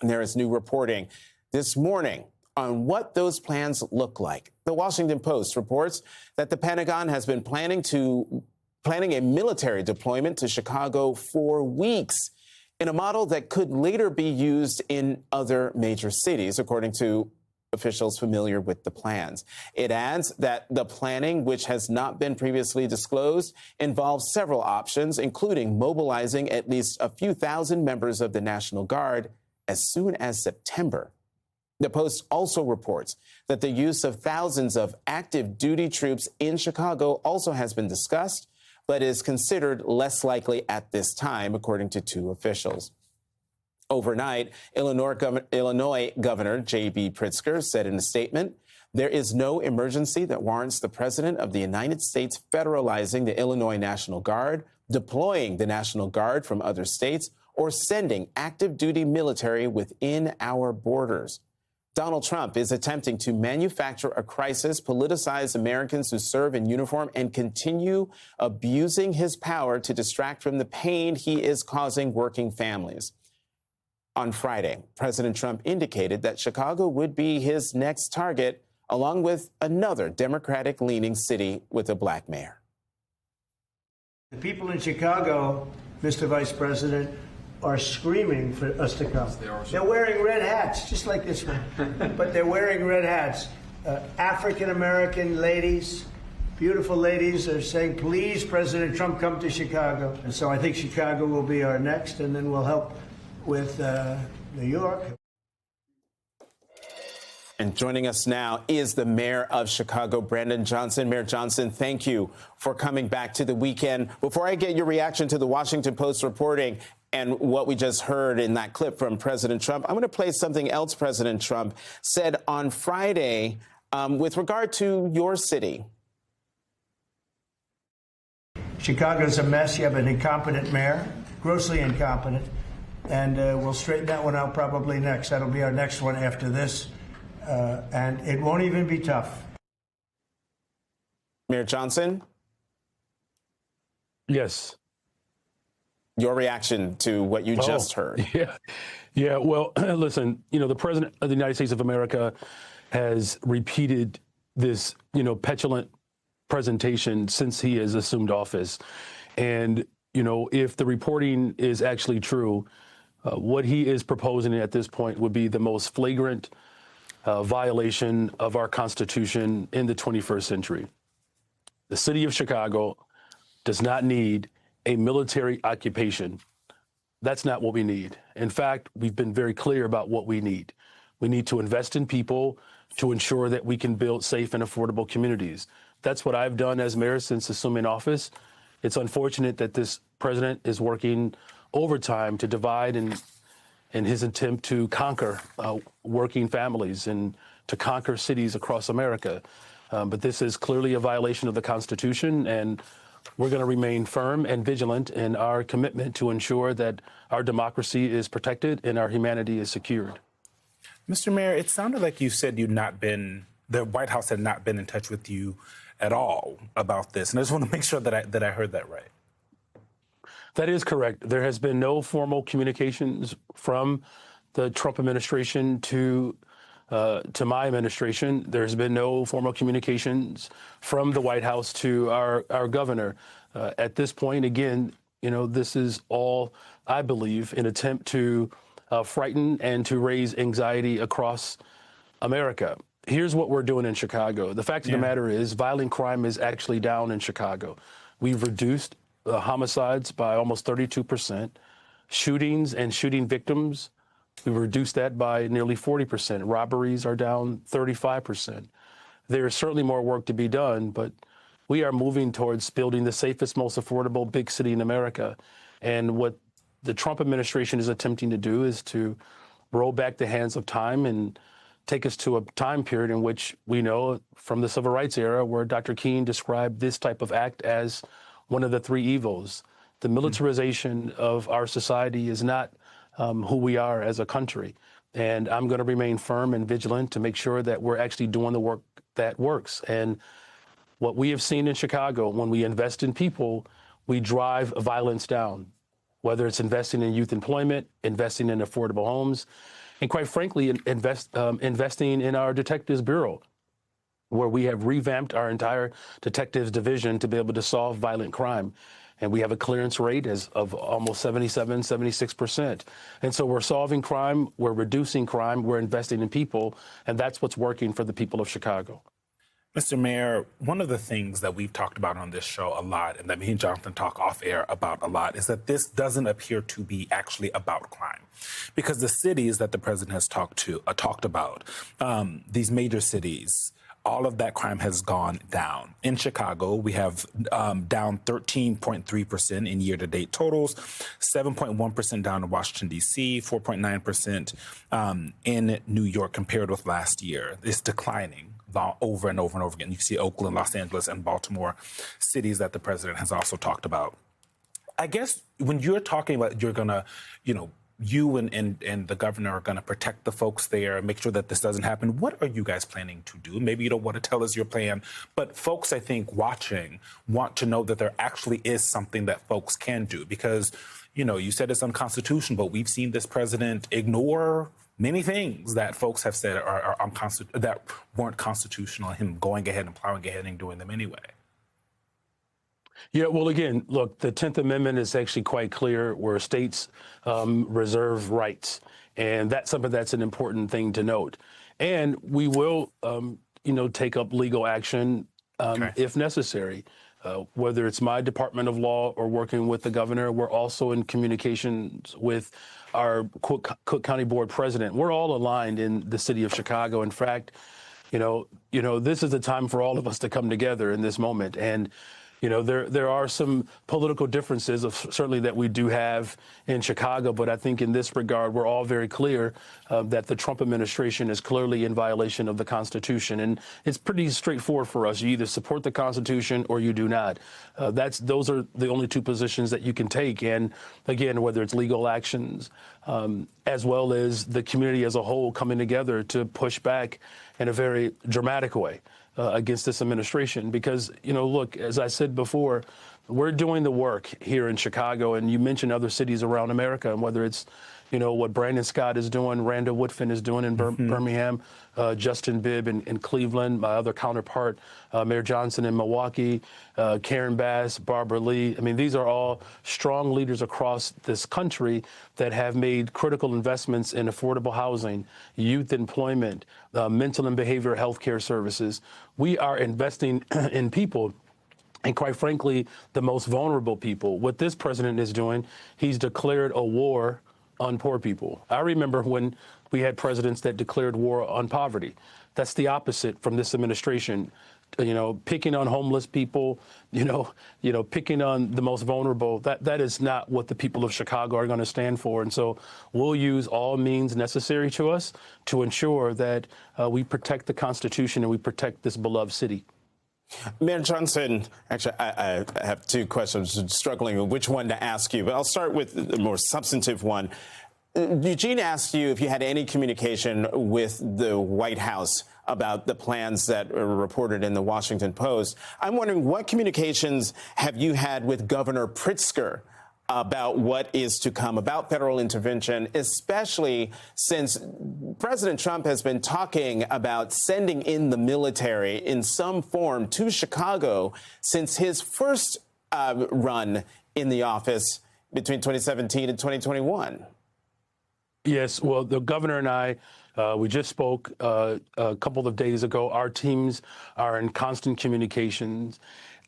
And there is new reporting this morning on what those plans look like. The Washington Post reports that the Pentagon has been planning a military deployment to Chicago for weeks in a model that could later be used in other major cities, according to officials familiar with the plans. It adds that the planning, which has not been previously disclosed, involves several options, including mobilizing at least a few thousand members of the National Guard as soon as September. The Post also reports that the use of thousands of active duty troops in Chicago also has been discussed, but is considered less likely at this time, according to two officials. Overnight, Illinois Governor J.B. Pritzker said in a statement, "There is no emergency that warrants the President of the United States federalizing the Illinois National Guard, deploying the National Guard from other states, or sending active duty military within our borders." Donald Trump is attempting to manufacture a crisis, politicize Americans who serve in uniform, and continue abusing his power to distract from the pain he is causing working families. On Friday, President Trump indicated that Chicago would be his next target, along with another Democratic-leaning city with a black mayor. The people in Chicago, Mr. Vice President, are screaming for us to come. They're wearing red hats, just like this one, but they're wearing red hats. African-American ladies, beautiful ladies, are saying, "Please, President Trump, come to Chicago." And so I think Chicago will be our next, and then we'll help with New York. And joining us now is the mayor of Chicago, Brandon Johnson. Mayor Johnson, thank you for coming back to the weekend. Before I get your reaction to the Washington Post reporting and what we just heard in that clip from President Trump, I'm going to play something else President Trump said on Friday with regard to your city. Chicago's a mess. You have an incompetent mayor, grossly incompetent. And we'll straighten that one out probably next. That'll be our next one after this. And it won't even be tough. Mayor Johnson? Yes. Your reaction to what you just heard. Yeah. Well, listen, the President of the United States of America has repeated this, petulant presentation since he has assumed office. And, if the reporting is actually true, what he is proposing at this point would be the most flagrant violation of our Constitution in the 21st century. The city of Chicago does not need a military occupation. That's not what we need. In fact, we've been very clear about what we need. We need to invest in people to ensure that we can build safe and affordable communities. That's what I've done as mayor since assuming office. It's unfortunate that this president is working overtime to divide in his attempt to conquer working families and to conquer cities across America. But this is clearly a violation of the Constitution, and we're going to remain firm and vigilant in our commitment to ensure that our democracy is protected and our humanity is secured. Mr. Mayor, it sounded like you said the White House had not been in touch with you at all about this. And I just want to make sure that I heard that right. That is correct. There has been no formal communications from the Trump administration to my administration. There's been no formal communications from the White House to our governor. At this point, again, this is all, I believe, an attempt to frighten and to raise anxiety across America. Here's what we're doing in Chicago. The fact of the matter is violent crime is actually down in Chicago. We've reduced homicides by almost 32%. Shootings and shooting victims, we've reduced that by nearly 40%. Robberies are down 35%. There is certainly more work to be done, but we are moving towards building the safest, most affordable big city in America. And what the Trump administration is attempting to do is to roll back the hands of time and take us to a time period in which we know from the Civil Rights era where Dr. King described this type of act as one of the three evils. The militarization of our society is not who we are as a country. And I'm going to remain firm and vigilant to make sure that we're actually doing the work that works. And what we have seen in Chicago, when we invest in people, we drive violence down. whether it's investing in youth employment, investing in affordable homes, and quite frankly, investing in our Detectives Bureau, where we have revamped our entire detectives division to be able to solve violent crime. And we have a clearance rate of almost 77, 76%. And so we're solving crime, we're reducing crime, we're investing in people, and that's what's working for the people of Chicago. Mr. Mayor, one of the things that we've talked about on this show a lot, and that me and Jonathan talk off air about a lot, is that this doesn't appear to be actually about crime. Because the cities that the president has talked about, these major cities, all of that crime has gone down. In Chicago, we have down 13.3% in year-to-date totals, 7.1% down in Washington, D.C., 4.9% in New York compared with last year. It's declining over and over and over again. You see Oakland, Los Angeles, and Baltimore, cities that the president has also talked about. I guess when you're talking about you're going to, you and the governor are going to protect the folks there, make sure that this doesn't happen. What are you guys planning to do? Maybe you don't want to tell us your plan, but folks, I think, watching want to know that there actually is something that folks can do because, you said it's unconstitutional, but we've seen this president ignore many things that folks have said are that weren't constitutional, and him going ahead and plowing ahead and doing them anyway. Yeah, well, again, look, the 10th Amendment is actually quite clear where states reserve rights. And that's something that's an important thing to note. And we will, take up legal action if necessary. Whether it's my Department of Law or working with the governor, we're also in communications with our Cook County Board president. We're all aligned in the city of Chicago. In fact, this is a time for all of us to come together in this moment. And there are some political differences certainly that we do have in Chicago, but I think in this regard, we're all very clear that the Trump administration is clearly in violation of the Constitution. And it's pretty straightforward for us. You either support the Constitution or you do not. Those are the only two positions that you can take. And again, whether it's legal actions, as well as the community as a whole coming together to push back in a very dramatic way against this administration. Because, look, as I said before, we're doing the work here in Chicago, and you mentioned other cities around America, and whether it's, what Brandon Scott is doing, Randa Woodfin is doing in Birmingham, Justin Bibb in Cleveland, my other counterpart, Mayor Johnson in Milwaukee, Karen Bass, Barbara Lee. I mean, these are all strong leaders across this country that have made critical investments in affordable housing, youth employment, mental and behavioral health care services. We are investing in people. And quite frankly, the most vulnerable people. What this president is doing, he's declared a war on poor people. I remember when we had presidents that declared war on poverty. That's the opposite from this administration. Picking on homeless people, picking on the most vulnerable. That is not what the people of Chicago are going to stand for. And so we'll use all means necessary to us to ensure that we protect the Constitution and we protect this beloved city. Mayor Johnson, actually, I have two questions, struggling with which one to ask you, but I'll start with the more substantive one. Eugene asked you if you had any communication with the White House about the plans that were reported in the Washington Post. I'm wondering, what communications have you had with Governor Pritzker about what is to come, about federal intervention, especially since President Trump has been talking about sending in the military in some form to Chicago since his first run in the office between 2017 and 2021? Yes, well, the governor and I, we just spoke a couple of days ago. Our teams are in constant communications,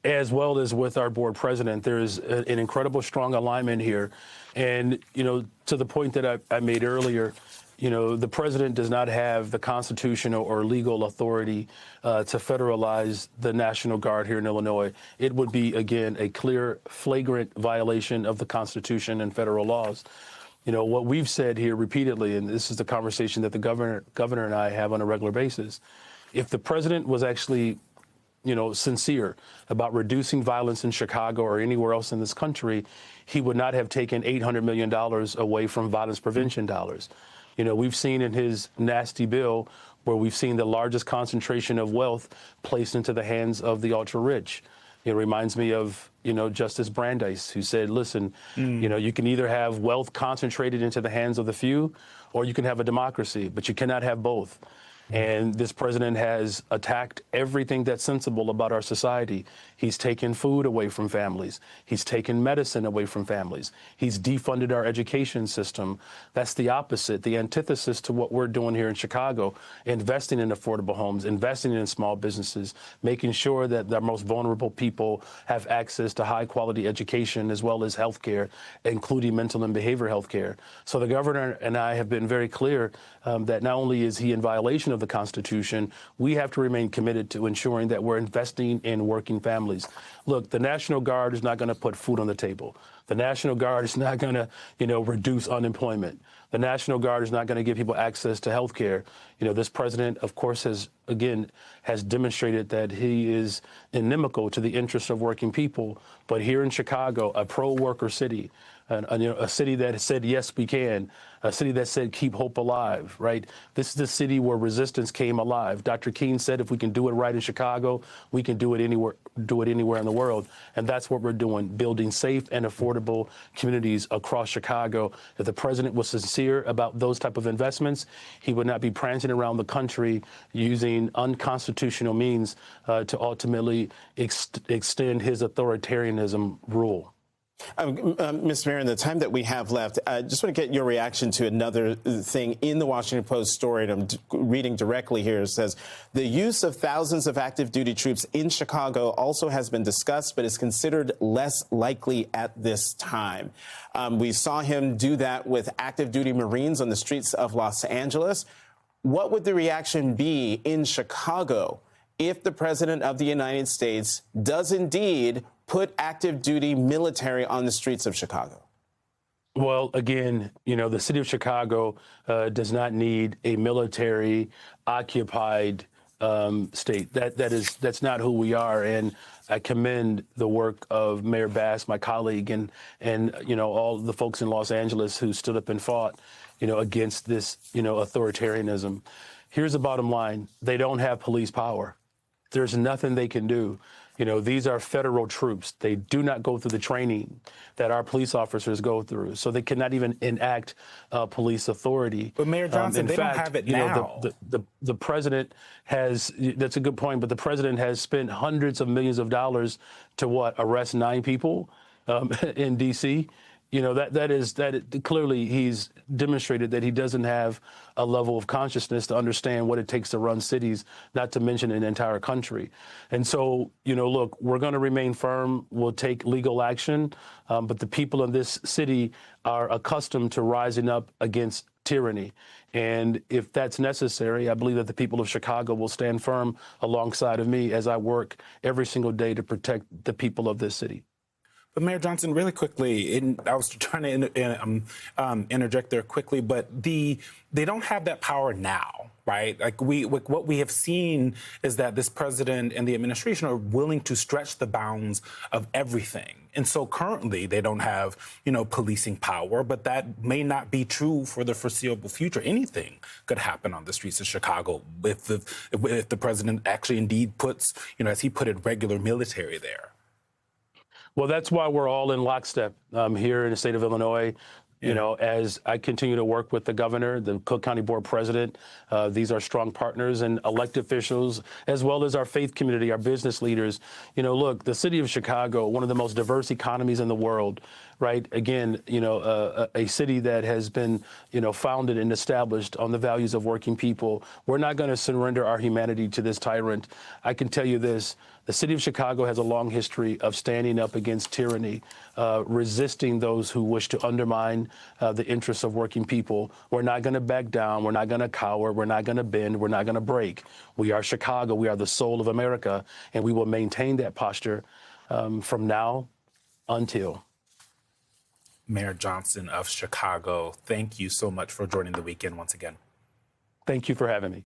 as well as with our board president. There's an incredible strong alignment here. And, to the point that I made earlier, the president does not have the constitutional or legal authority to federalize the National Guard here in Illinois. It would be, again, a clear, flagrant violation of the Constitution and federal laws. What we've said here repeatedly, and this is the conversation that the governor and I have on a regular basis, if the president was actually sincere about reducing violence in Chicago or anywhere else in this country, he would not have taken $800 million away from violence prevention dollars. We've seen in his nasty bill where we've seen the largest concentration of wealth placed into the hands of the ultra-rich. It reminds me of, Justice Brandeis, who said, listen, you can either have wealth concentrated into the hands of the few, or you can have a democracy, but you cannot have both. And this president has attacked everything that's sensible about our society. He's taken food away from families. He's taken medicine away from families. He's defunded our education system. That's the opposite, the antithesis to what we're doing here in Chicago, investing in affordable homes, investing in small businesses, making sure that the most vulnerable people have access to high quality education as well as health care, including mental and behavioral health care. So the governor and I have been very clear that not only is he in violation of the Constitution, we have to remain committed to ensuring that we're investing in working families. Look, the National Guard is not going to put food on the table. The National Guard is not going to, reduce unemployment. The National Guard is not going to give people access to health care. This president, of course, has demonstrated that he is inimical to the interests of working people. But here in Chicago, a pro-worker city, a city that said, yes, we can, a city that said, keep hope alive, right? This is the city where resistance came alive. Dr. King said, if we can do it right in Chicago, we can do it anywhere in the world. And that's what we're doing, building safe and affordable communities across Chicago. If the president was sincere about those type of investments, he would not be prancing around the country using unconstitutional means to ultimately extend his authoritarianism rule. Mr. Mayor, in the time that we have left, I just want to get your reaction to another thing in the Washington Post story. And I'm reading directly here. It says, the use of thousands of active duty troops in Chicago also has been discussed, but is considered less likely at this time. We saw him do that with active duty Marines on the streets of Los Angeles. What would the reaction be in Chicago if the president of the United States does indeed put active duty military on the streets of Chicago? Well, again, the city of Chicago does not need a military occupied state. That's not who we are. And I commend the work of Mayor Bass, my colleague, and all the folks in Los Angeles who stood up and fought, against this, authoritarianism. Here's the bottom line. They don't have police power. There's nothing they can do. These are federal troops. They do not go through the training that our police officers go through, so they cannot even enact police authority. But Mayor Johnson, they don't have it now. The president has, that's a good point, but the president has spent hundreds of millions of dollars to arrest 9 people in D.C.? That clearly he's demonstrated that he doesn't have a level of consciousness to understand what it takes to run cities, not to mention an entire country. And so, look, we're going to remain firm. We'll take legal action. But the people of this city are accustomed to rising up against tyranny. And if that's necessary, I believe that the people of Chicago will stand firm alongside of me as I work every single day to protect the people of this city. But Mayor Johnson, really quickly, I was trying to interject there quickly, but they don't have that power now, right? What we have seen is that this president and the administration are willing to stretch the bounds of everything. And so currently they don't have, policing power, but that may not be true for the foreseeable future. Anything could happen on the streets of Chicago if the president actually indeed puts, as he put it, regular military there. Well, that's why we're all in lockstep here in the state of Illinois. As I continue to work with the governor, the Cook County Board President, these are strong partners and elected officials, as well as our faith community, our business leaders. Look, the city of Chicago, one of the most diverse economies in the world, right? Again, a city that has been, founded and established on the values of working people. We're not going to surrender our humanity to this tyrant. I can tell you this. The city of Chicago has a long history of standing up against tyranny, resisting those who wish to undermine the interests of working people. We're not going to back down. We're not going to cower. We're not going to bend. We're not going to break. We are Chicago. We are the soul of America, and we will maintain that posture from now until. Mayor Johnson of Chicago, thank you so much for joining the weekend once again. Thank you for having me.